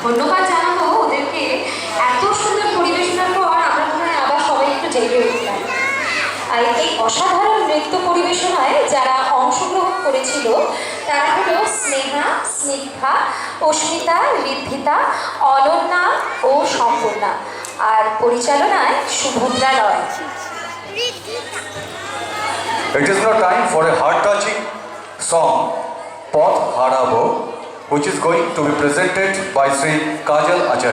ধন্যবাদ জানাবো ওদেরকে। এত সুন্দর পরিবেশনার পর আমরা মনে হয় আবার সবাই একটু জেগে উঠলাম। আর এই অসাধারণ নৃত্য পরিবেশনায় যারা অংশগ্রহণ করেছিল তারা হলো স্নেহা, স্নিগ্ধা, অস্মিতা, ঋদ্ধিতা, অনন্যা ও সম্পূর্ণা, আর পরিচালনায় সুভদ্রা রয়। It is now time for a heart-touching song, Poth Harabo, which is going to be presented by Sri Kajal Acharya.